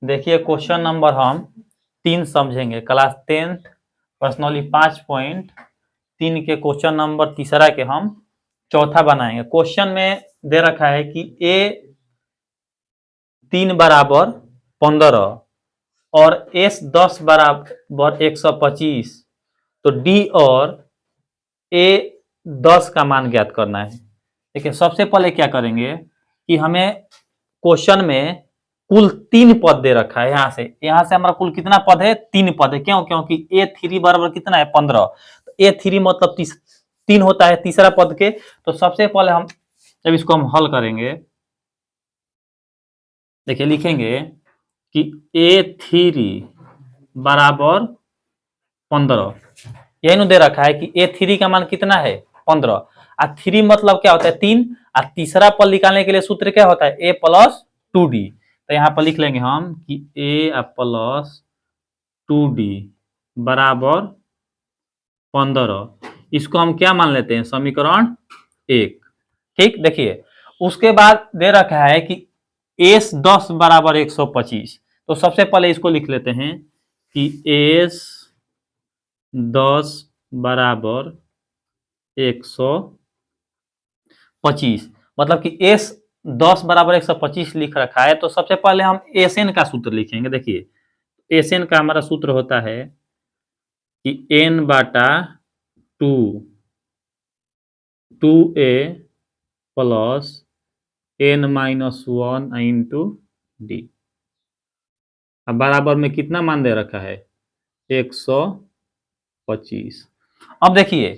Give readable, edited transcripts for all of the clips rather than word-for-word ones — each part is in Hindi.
देखिए क्वेश्चन नंबर हम 3 समझेंगे, क्लास 10th पर्सनली 5.3 के क्वेश्चन नंबर तीसरा के हम चौथा बनाएंगे। क्वेश्चन में दे रखा है कि ए 3 बराबर 15 और एस 10 बराबर 125, तो डी और ए 10 का मान ज्ञात करना है। देखिए सबसे पहले क्या करेंगे कि हमें क्वेश्चन में कुल 3 पद दे रखा है। यहाँ से हमारा कुल कितना पद है? 3 पद है। क्यों? क्योंकि A3 बराबर कितना है? 15। तो A3 मतलब 3 होता है तीसरा पद के। तो सबसे पहले हम जब इसको हम हल करेंगे, देखिए लिखेंगे कि A3 बराबर 15, यही दे रखा है कि A3 का मान कितना है? 15। और 3 मतलब क्या होता है? 3। और तीसरा पद निकालने के लिए सूत्र क्या होता है? A plus 2D। तो यहाँ पर लिख लेंगे हम कि A प्लस 2D बराबर 15। इसको हम क्या मान लेते हैं? समीकरण 1। ठीक, देखिए उसके बाद दे रखा है कि एस 10 बराबर 125। तो सबसे पहले इसको लिख लेते हैं कि एस 10 बराबर 125, मतलब कि एस 10 बराबर 125 लिख रखा है। तो सबसे पहले हम एस एन का सूत्र लिखेंगे। देखिए एस एन का हमारा सूत्र होता है कि एन बाटा 2 2a plus n minus 1 into D. अब बराबर में कितना मान दे रखा है? 125। अब देखिए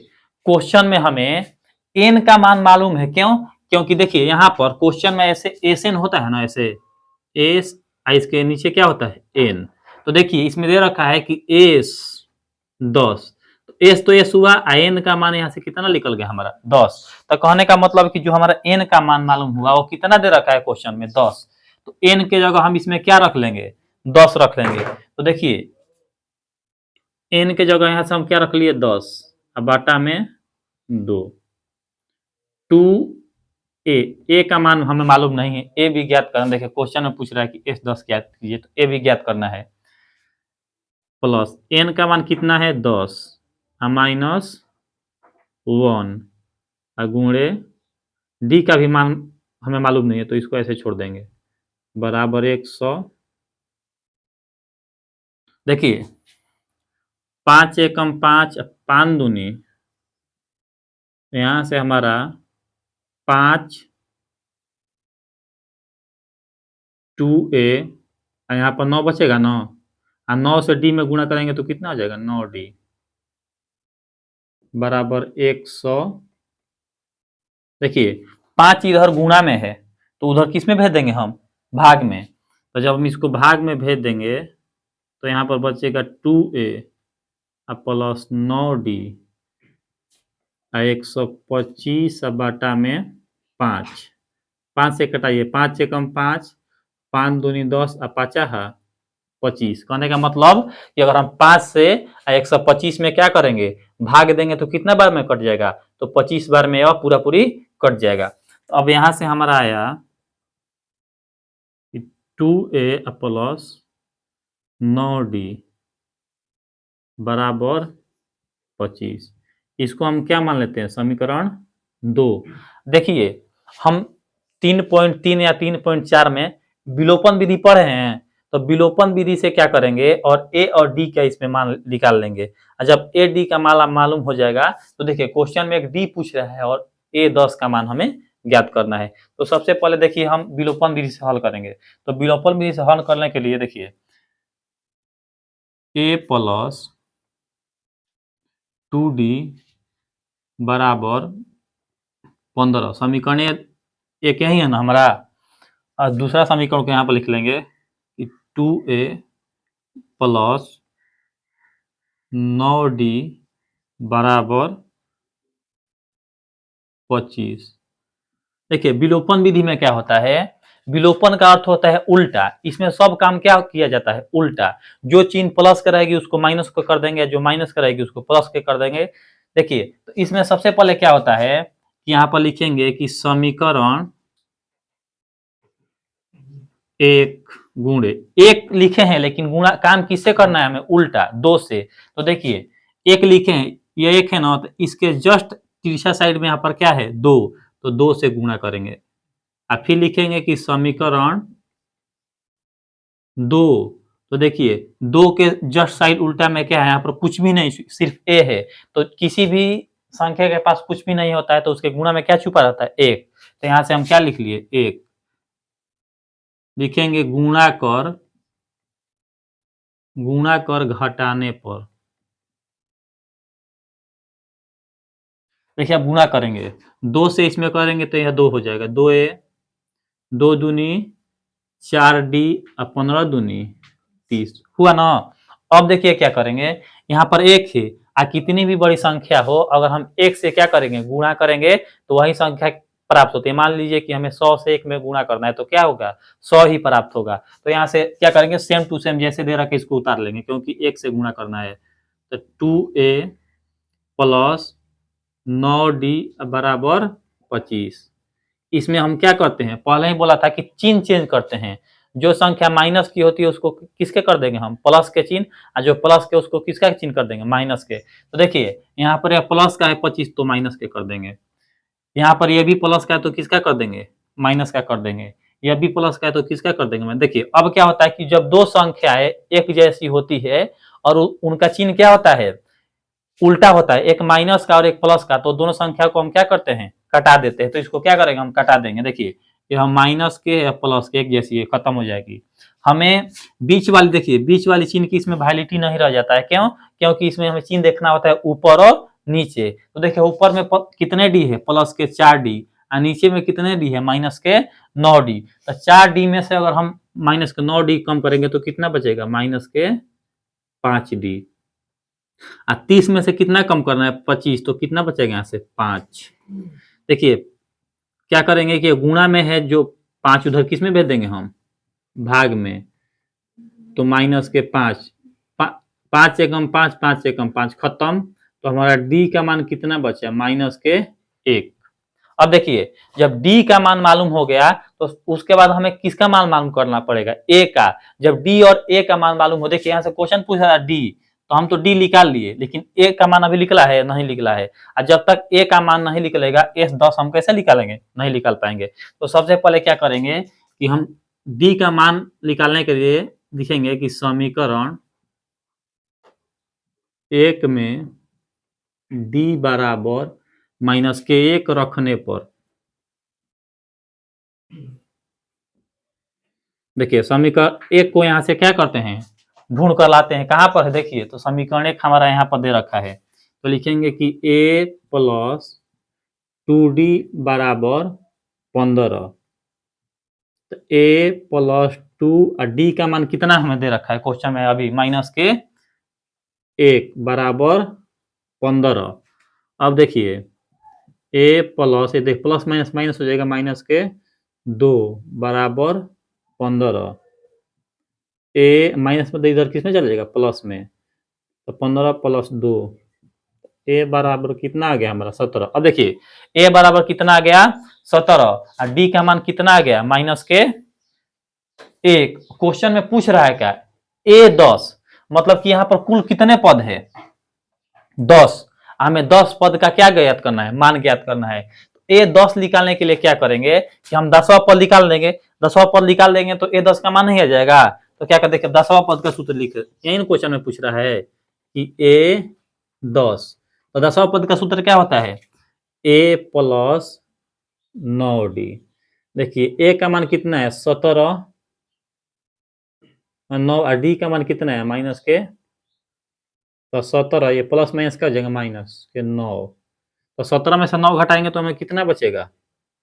क्वेश्चन में हमें एन का मान मालूम है। क्यों? क्योंकि देखिए यहाँ पर क्वेश्चन में ऐसे एस एन होता है ना, ऐसे एस, इसके नीचे क्या होता है? एन। तो देखिए इसमें दे रखा है कि एस 10, तो एस तो एस हुआ, एन का मान यहाँ से कितना निकल गया हमारा? 10। तो कहने का मतलब कि जो हमारा एन का मान मालूम हुआ वो कितना दे रखा है क्वेश्चन में? 10। तो एन के जगह हम इसमें क्या रख लेंगे? 10 रख लेंगे। तो देखिए एन के जगह यहाँ से हम क्या रख लिए? 10, अब बाटा में 2। 2a का मान हमें मालूम नहीं है, ए भी ज्ञात करना। देखिए क्वेश्चन में पूछ रहा है कि एस 10 ज्ञात कीजिए, तो ए भी ज्ञात करना है। प्लस एन का मान कितना है? 10 माइनस 1 गुणे डी का भी मान हमें मालूम नहीं है, तो इसको ऐसे छोड़ देंगे, बराबर 100। देखिए 5 एकम 5, 5 दूनी, यहां से हमारा 5 2a, यहाँ पर 9 बचेगा ना, और 9 से डी में गुणा करेंगे तो कितना हो जाएगा? 9d बराबर 100। देखिए 5 इधर गुणा में है, तो उधर किस में भेज देंगे हम? भाग में। तो जब हम इसको भाग में भेज देंगे तो यहाँ पर बचेगा 2a प्लस 9d 125 बाटा में 5। 5 से कटाइए, 5 एकम 5, 5 दूनी 10 और 5 25। कहने का मतलब कि अगर हम 5 से 125 में क्या करेंगे? भाग देंगे तो कितना बार में कट जाएगा? तो 25 बार में यह पूरा पूरी कट जाएगा। तो अब यहां से हमारा आया 2a प्लस 9d बराबर 25। इसको हम क्या मान लेते हैं? समीकरण 2। देखिए हम 3.3 या 3.4 में विलोपन विधि पढ़े हैं, तो विलोपन विधि से क्या करेंगे और ए और डी का इसमें मान निकाल लेंगे। और जब ए डी का मान मालूम हो जाएगा तो देखिए क्वेश्चन में एक डी पूछ रहा है और ए 10 का मान हमें ज्ञात करना है। तो सबसे पहले देखिए हम विलोपन विधि से हल करेंगे। तो विलोपन विधि से हल करने के लिए देखिए ए प्लस 2d बराबर 15, समीकरण एक यही है ना हमारा। और दूसरा समीकरण को यहाँ पर लिख लेंगे कि 2a प्लस 9d बराबर 25। देखिए विलोपन विधि में क्या होता है? विलोपन का अर्थ होता है उल्टा। इसमें सब काम क्या किया जाता है? उल्टा। जो चिन्ह प्लस कराएगी उसको माइनस को कर देंगे, जो माइनस कराएगी उसको प्लस के कर देंगे। देखिए तो इसमें सबसे पहले क्या होता है कि यहाँ पर लिखेंगे कि समीकरण एक गुणे एक लिखे हैं, लेकिन गुणा काम किससे करना है हमें? उल्टा, 2 से। तो देखिए एक लिखे हैं, ये एक है ना, तो इसके जस्ट तीसरा साइड में यहाँ पर क्या है? 2, तो 2 से गुणा करेंगे। अब फिर लिखेंगे कि समीकरण 2, तो देखिए 2 के जस्ट साइड उल्टा में क्या है? यहाँ पर कुछ भी नहीं, सिर्फ ए है। तो किसी भी संख्या के पास कुछ भी नहीं होता है तो उसके गुणा में क्या छुपा रहता है? 1। तो यहाँ से हम क्या लिख लिए? 1 लिखेंगे गुणा कर घटाने पर। देखिए अब गुणा करेंगे, 2 से इसमें करेंगे तो यह 2 हो जाएगा, 2a, 2 दूनी 4d और 15 दूनी 30 हुआ ना। अब देखिए क्या करेंगे, यहाँ पर 1 है, कितनी भी बड़ी संख्या हो, अगर हम 1 से क्या करेंगे? गुणा करेंगे तो वही संख्या प्राप्त होती है। मान लीजिए कि हमें 100 से 1 में गुणा करना है तो क्या होगा? 100 ही प्राप्त होगा। तो यहाँ से क्या करेंगे? सेम टू सेम जैसे दे रखा है इसको उतार लेंगे, क्योंकि 1 से गुणा करना है। तो 2a प्लस 9d बराबर 25। इसमें हम क्या करते हैं? पहले ही बोला था कि चिन्ह चेंज करते हैं। जो संख्या माइनस की होती है उसको किसके कर देंगे हम? प्लस के चिन्ह, और जो प्लस के उसको किसका चिन्ह कर देंगे? माइनस के। तो देखिए यहाँ पर यह प्लस का है 25, तो माइनस के कर देंगे। यहाँ पर यह भी प्लस का है तो किसका कर देंगे? माइनस का कर देंगे। यह भी प्लस का है तो किसका कर देंगे? देखिए अब क्या होता है कि जब दो संख्याएं एक जैसी होती है और उनका चिन्ह क्या होता है? उल्टा होता है, एक माइनस का और एक प्लस का, तो दोनों संख्या को हम क्या करते हैं? कटा देते हैं। तो इसको क्या करेंगे? हम कटा देंगे। देखिए ये हम माइनस के या प्लस के एक जैसी है, खत्म हो जाएगी। हमें बीच वाली, देखिए बीच वाली चिन्ह की इसमें वैलिडिटी नहीं रह जाता है। क्यों? क्योंकि इसमें हमें चिन्ह देखना होता है ऊपर और नीचे। तो देखिए ऊपर में कितने डी है? प्लस के 4d, और नीचे में कितने डी है? माइनस के 9d। तो 4d में से अगर हम माइनस के 9d कम करेंगे तो कितना बचेगा? माइनस के 5d। 30 में से कितना कम करना है? 25, तो कितना बचेगा यहाँ से? 5। देखिए क्या करेंगे कि गुणा में है, जो 5 उधर किस में भेज देंगे हम? भाग में। तो माइनस के 5, 5 से कम 5, 5 से कम 5, खत्म। तो हमारा डी का मान कितना बचा? माइनस के 1। अब देखिए जब डी का मान मालूम हो गया तो उसके बाद हमें किसका मान मालूम करना पड़ेगा? ए का। जब डी और ए का मान मालूम हो, देखिए यहाँ से क्वेश्चन पूछ रहा है डी, तो हम तो डी निकाल लिए, लेकिन ए का मान अभी निकला है? नहीं निकला है। और जब तक ए का मान नहीं निकलेगा S10 हम कैसे निकालेंगे? नहीं निकाल पाएंगे। तो सबसे पहले क्या करेंगे कि हम डी का मान निकालने के लिए लिखेंगे कि समीकरण 1 में डी बराबर माइनस के 1 रखने पर, देखिए समीकरण 1 को यहां से क्या करते हैं? ढूंढ कर लाते हैं। कहां पर है? देखिए तो समीकरण 1 हमारा यहाँ पर दे रखा है, तो लिखेंगे कि a प्लस 2d बराबर 15। तो a प्लस 2 और d का मान कितना हमें दे रखा है क्वेश्चन में? अभी माइनस के 1 बराबर 15। अब देखिए a प्लस, ये देख प्लस माइनस माइनस हो जाएगा, माइनस के 2 बराबर 15। ए माइनस में इधर किस में चल जाएगा? प्लस में। तो 15 प्लस 2, ए बराबर कितना आ गया हमारा? 17। अब देखिए ए बराबर कितना आ गया? 17। और डी का मान कितना आ गया? माइनस के 1। क्वेश्चन में पूछ रहा है क्या? ए 10, मतलब कि यहाँ पर कुल कितने पद है? 10। हमें 10 पद का क्या ज्ञात करना है? मान ज्ञात करना है। ए 10 निकालने के लिए क्या करेंगे कि हम 10वां पद निकाल देंगे। 10वां पद निकाल देंगे तो ए 10 का मान नहीं आ जाएगा। तो क्या करते हैं? 10वां पद का सूत्र लिख, यही क्वेश्चन में पूछ रहा है कि ए 10, तो 10वां पद का सूत्र क्या होता है? ए प्लस 9d। देखिए ए का मान कितना है? 17, 9, और डी का मान कितना है? माइनस के, तो 17, ये प्लस माइनस का हो जाएगा माइनस के 9। तो 17 में से 9 घटाएंगे तो हमें कितना बचेगा?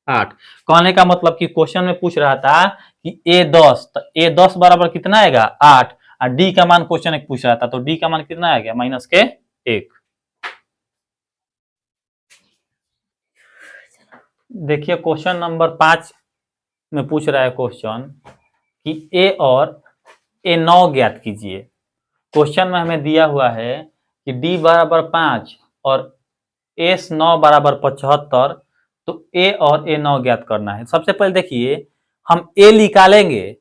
8। कहने का मतलब कि क्वेश्चन में पूछ रहा था कि ए 10, तो ए 10 बराबर कितना आएगा? 8। और डी का मान क्वेश्चन एक पूछ रहा था, तो डी का मान कितना आ गया? माइनस के 1। देखिए क्वेश्चन नंबर 5 में पूछ रहा है क्वेश्चन कि ए और ए 9 ज्ञात कीजिए। क्वेश्चन में हमें दिया हुआ है कि डी बराबर 5 और एस 9 बराबर 75, तो ए और ए 9 ज्ञात करना है। सबसे पहले देखिए हम ए निकालेंगे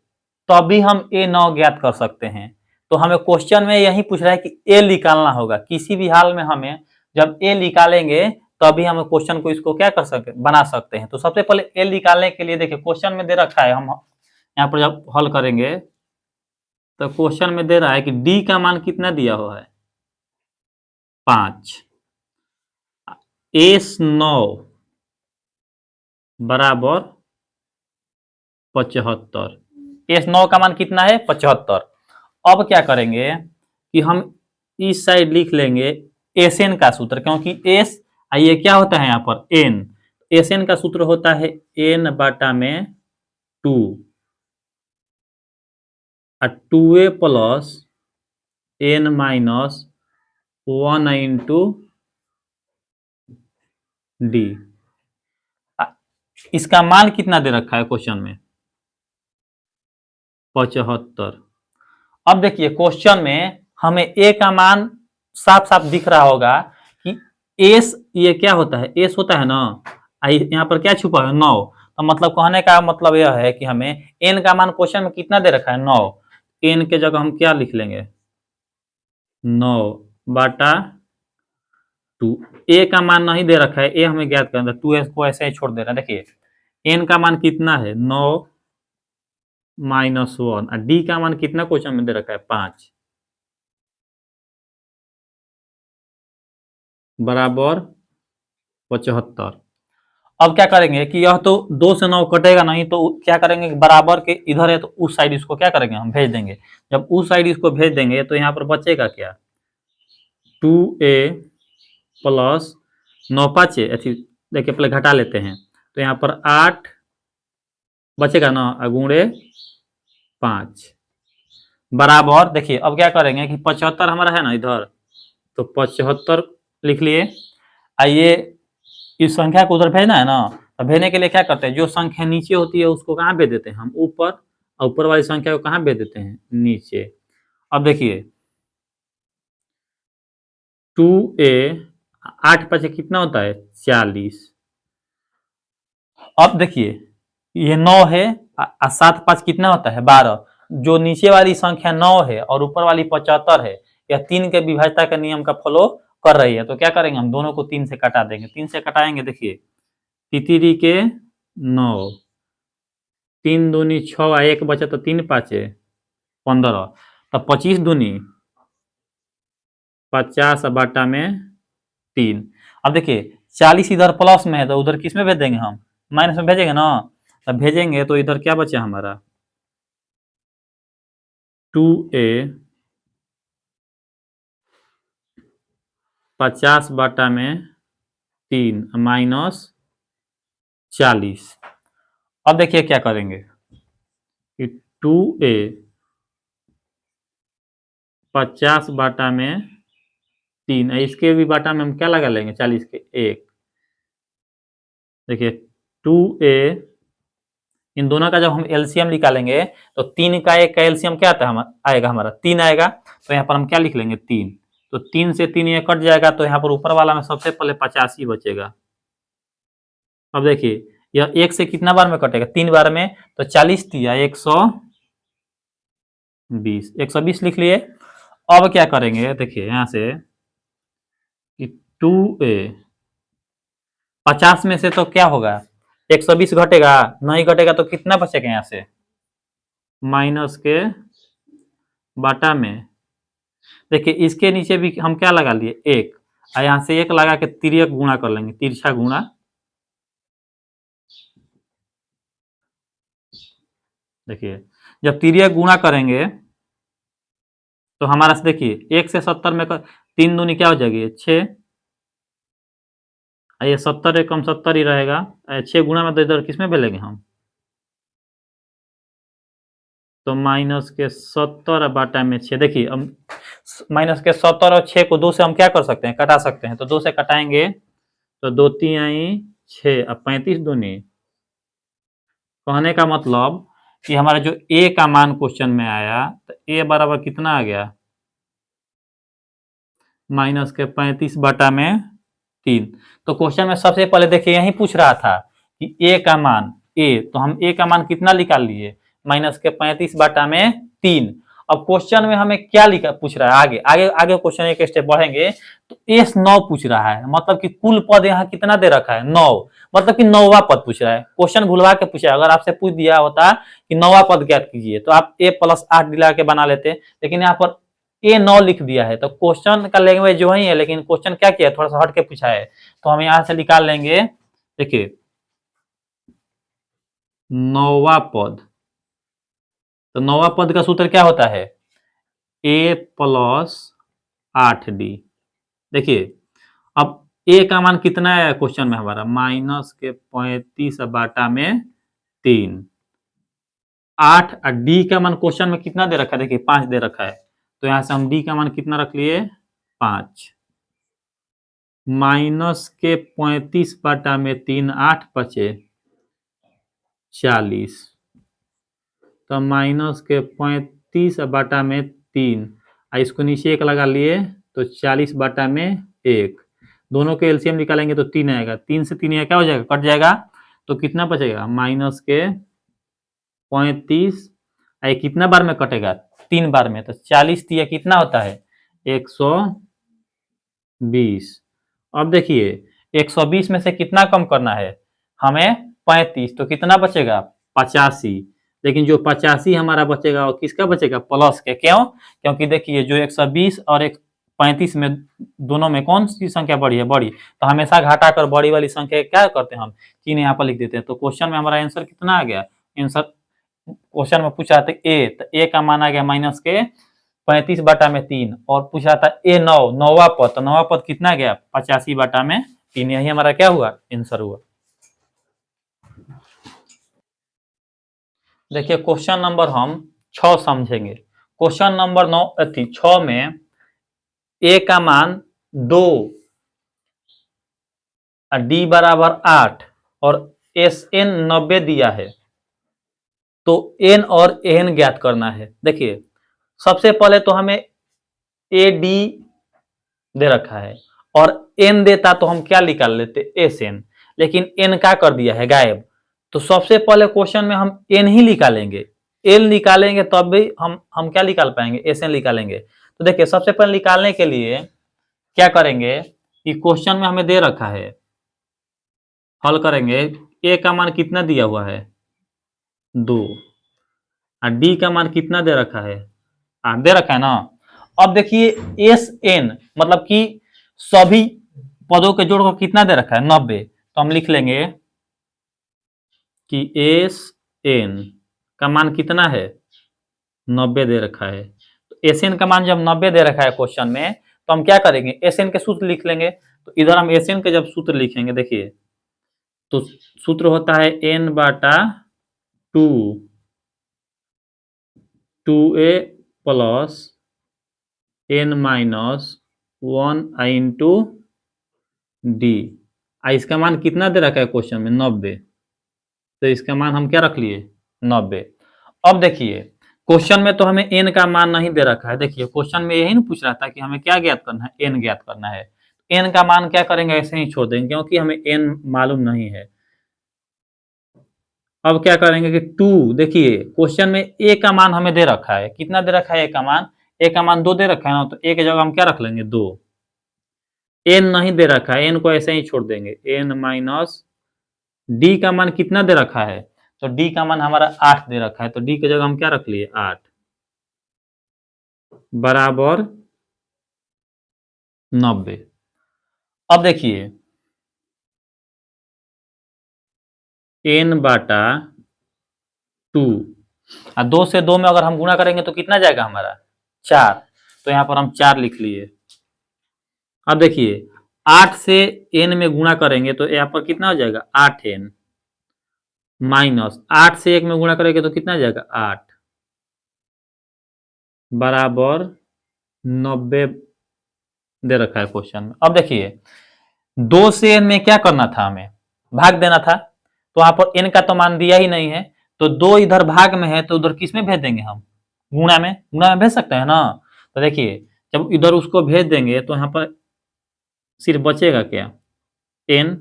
तभी हम ए 9 ज्ञात कर सकते हैं। तो हमें क्वेश्चन में यही पूछ रहा है कि ए निकालना होगा, किसी भी हाल में हमें जब ए निकालेंगे तभी हम क्वेश्चन को इसको क्या कर सकते बना सकते हैं। तो सबसे पहले ए निकालने के लिए देखिए क्वेश्चन में दे रखा है, हम यहाँ पर जब हल करेंगे तो क्वेश्चन में दे रहा है कि डी का मान कितना दिया हुआ है 5, एस 9 बराबर 75। एस 9 का मान कितना है 75। अब क्या करेंगे कि हम इस साइड लिख लेंगे एस एन का सूत्र, क्योंकि एस ये क्या होता है यहाँ पर एन, एस एन का सूत्र होता है एन बाटा में 2 और 2a plus n minus 1 into D. इसका मान कितना दे रखा है क्वेश्चन में 75। अब देखिए क्वेश्चन में हमें ए का मान साफ साफ दिख रहा होगा कि एस ये क्या होता है, एस होता है ना, यहाँ पर क्या छुपा है 9। तो मतलब कहने का मतलब यह है कि हमें एन का मान क्वेश्चन में कितना दे रखा है 9। एन के जगह हम क्या लिख लेंगे 9 बाटा 2। ए का मान नहीं दे रखा है, ए हमें ज्ञात करना है, 2s को ऐसे ही छोड़ दे रहा है। देखिए एन का मान कितना है 9 माइनस 1 और डी का मान कितना क्वेश्चन में दे रखा है 5 बराबर 75। अब क्या करेंगे कि यह तो 2 से 9 कटेगा नहीं, तो क्या करेंगे बराबर के इधर है तो उस साइड इसको क्या करेंगे हम भेज देंगे। जब उस साइड इसको भेज देंगे तो यहाँ पर बचेगा क्या 2a प्लस 9 5 देखिए पहले घटा लेते हैं, तो यहाँ पर 8 बचेगा ना गुणे 5 बराबर। देखिए अब क्या करेंगे कि 75 हमारा है ना इधर, तो 75 लिख लिए। आइए इस संख्या को उधर भेजना है ना, तो भेजने के लिए क्या करते हैं, जो संख्या नीचे होती है उसको कहाँ भेज देते हैं हम ऊपर, और ऊपर वाली संख्या को कहाँ भेज देते हैं नीचे। अब देखिए 2a 8 5 कितना होता है 40। अब देखिए ये 9 है, 7 5 कितना होता है 12। जो नीचे वाली संख्या 9 है और ऊपर वाली 75 है, यह 3 के विभाज्यता के नियम का फॉलो कर रही है। तो क्या करेंगे हम दोनों को 3 से कटा देंगे। 3 से कटाएंगे, देखिए तितरी के 9, 3 दूनी 6 1 बचा तो 3 5 15, तो 25 दूनी 50 बाटा में 3। अब देखिए 40 इधर प्लस में है तो उधर किस में भेज देंगे हम माइनस में भेजेंगे ना, तब भेजेंगे तो इधर क्या बचा हमारा 2a 50 बाटा में 3 माइनस 40। अब देखिए क्या करेंगे कि 2a 50 बाटा में 3, इसके भी बाटा में हम क्या लगा लेंगे 40 के 1। देखिए 2a इन दोनों का जब हम एलसीएम निकालेंगे तो 3 का 1 का एलसीएम क्या आता है आएगा हमारा 3 आएगा। तो यहाँ पर हम क्या लिख लेंगे 3, तो 3 से 3 ये कट जाएगा, तो यहाँ पर ऊपर वाला में सबसे पहले 85 ही बचेगा। अब देखिए यह 1 से कितना बार में कटेगा 3 बार में, तो 40 दिया 120 लिख लिए। अब क्या करेंगे देखिए यहाँ से कि 2a 50 में से तो क्या होगा 120 घटेगा, नहीं घटेगा तो कितना बचेगा यहाँ से माइनस के बाटा में। देखिए इसके नीचे भी हम क्या लगा लिए 1, और यहाँ से 1 लगा के तिर्यक गुणा कर लेंगे, तिरछा गुणा। देखिए जब तिर्यक गुणा करेंगे तो हमारा से देखिए 1 से 70 में 3 दूनी क्या हो जाएगी 6, ये 70 कम 70 ही रहेगा, 6 गुणा में तो इधर किसमें भेजेंगे हम, तो माइनस के 70 बाटा में 6। देखिए अब माइनस के 70 और 6 को 2 से हम क्या कर सकते हैं कटा सकते हैं, तो 2 से कटाएंगे तो 2 3 आई 6, अब 35 दूनी। कहने का मतलब कि हमारा जो ए का मान क्वेश्चन में आया, तो ए बराबर कितना आ गया माइनस के 35 बाटा में 3। तो क्वेश्चन में सबसे पहले देखिए यही पूछ रहा था कि ए का मान, ए तो हम ए का मान कितना निकाल लिए माइनस के 35/3। अब क्वेश्चन में हमें क्या लिखा पूछ रहा है, आगे आगे आगे क्वेश्चन एक स्टेप बढ़ेंगे तो एस 9 पूछ रहा है, मतलब कि कुल पद यहाँ कितना दे रखा है 9, मतलब कि 9वां पद पूछ रहा है। क्वेश्चन भुलवा के पूछा, अगर आपसे पूछ दिया होता कि 9वां पद ज्ञात कीजिए तो आप a + 8 दिला के बना लेते, लेकिन यहाँ पर ए 9 लिख दिया है। तो क्वेश्चन का लैंग्वेज जो ही है, लेकिन क्वेश्चन क्या किया थोड़ा सा हट के पूछा है, तो हम यहाँ से निकाल लेंगे। देखिए 9वां पद, तो 9वां पद का सूत्र क्या होता है a + 8d। देखिए अब a का मान कितना है क्वेश्चन में हमारा, माइनस के 35/3। 8 और d का मान क्वेश्चन में कितना दे रखा है, देखिए 5 दे रखा है, तो यहां से हम d का मान कितना रख लिए 5। माइनस के 35/3 8 बचे 40, तो माइनस के 35/3 इसको नीचे 1 लगा लिए तो 40/1। दोनों के एलसीएम निकालेंगे तो 3 आएगा, 3 से 3 क्या हो जाएगा, कट जाएगा, तो कितना बचेगा माइनस के 35, कितना बार में कटेगा 3 बार में, तो 40 दिया कितना होता है 120। अब देखिए 120 में से कितना कम करना है हमें 35, तो कितना बचेगा 85। लेकिन जो 85 हमारा बचेगा वो किसका बचेगा प्लस के, क्यों, क्योंकि देखिए जो 120 और 35 में दोनों में कौन सी संख्या बड़ी है, बड़ी, तो हमेशा घटा कर बड़ी वाली संख्या क्या करते हैं हम चिन्ह यहाँ पर लिख देते हैं। तो क्वेश्चन में हमारा आंसर कितना आ गया, आंसर क्वेश्चन में पूछा था ए, तो ए का मान आ गया माइनस के 35/3, और पूछा था ए 9, 9वां पद, तो 9वां पद कितना गया 85/3। यही हमारा क्या हुआ आंसर हुआ। देखिए क्वेश्चन नंबर हम 6 समझेंगे। क्वेश्चन नंबर 6 में ए का मान 2 और डी बराबर 8 और एस एन 90 दिया है, तो एन और एन ज्ञात करना है। देखिए सबसे पहले तो हमें ए डी दे रखा है और एन देता तो हम क्या निकाल लेते एस एन, लेकिन एन का कर दिया है गायब, तो सबसे पहले क्वेश्चन में हम एन ही निकालेंगे, एल निकालेंगे तब भी हम क्या निकाल पाएंगे एस एन निकालेंगे। तो देखिए सबसे पहले निकालने के लिए क्या करेंगे कि क्वेश्चन में हमें दे रखा है, हल करेंगे, ए का मान कितना दिया हुआ है 2 और डी का मान कितना दे रखा है 8 दे रखा है ना। अब देखिए एस एन मतलब कि सभी पदों के जोड़ को कितना दे रखा है 90, तो हम लिख लेंगे कि एस एन का मान कितना है 90 दे रखा है। तो एस एन का मान जब 90 दे रखा है क्वेश्चन में, तो हम क्या करेंगे एस एन के सूत्र लिख लेंगे। तो इधर हम एस एन के जब सूत्र लिखेंगे, देखिए तो सूत्र होता है n/2 2a + n-1 into D. इसका मान कितना दे रखा है क्वेश्चन में 90, तो इसका मान हम क्या रख लिए 90। अब देखिए क्वेश्चन में तो हमें n का मान नहीं दे रखा है, देखिए क्वेश्चन में यही ना पूछ रहा था कि हमें क्या ज्ञात करना है n ज्ञात करना है। n का मान क्या करेंगे ऐसे ही छोड़ देंगे क्योंकि हमें n मालूम नहीं है। अब क्या करेंगे कि 2, देखिए क्वेश्चन में ए का मान हमें दे रखा है, कितना दे रखा है ए का मान, ए का मान 2 दे रखा है ना, तो ए की जगह हम क्या रख लेंगे 2। एन नहीं दे रखा है, एन को ऐसे ही छोड़ देंगे, एन माइनस डी का मान कितना दे रखा है, तो डी का मान हमारा 8 दे रखा है, तो डी की जगह हम क्या रख लिए 8 बराबर 90। अब देखिए n/2 और 2 से 2 में अगर हम गुणा करेंगे तो कितना जाएगा हमारा 4, तो यहाँ पर हम 4 लिख लिए। अब देखिए 8 से n में गुणा करेंगे तो यहाँ पर कितना हो जाएगा 8n माइनस 8 से 1 में गुणा करेंगे तो कितना जाएगा 8 बराबर 90 दे रखा है क्वेश्चन में। अब देखिए 2 से n में क्या करना था, हमें भाग देना था, तो वहां पर n का तो मान दिया ही नहीं है, तो 2 इधर भाग में है तो उधर किस में भेज देंगे हम गुणा में, गुणा में भेज सकते हैं ना। तो देखिए जब इधर उसको भेज देंगे तो यहाँ पर सिर्फ बचेगा क्या n,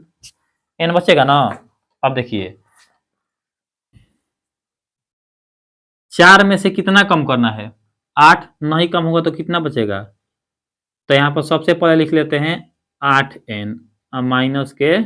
n बचेगा ना। अब देखिए 4 में से कितना कम करना है? 8 नहीं कम होगा तो कितना बचेगा? तो यहाँ पर सबसे पहले लिख लेते हैं 8n माइनस के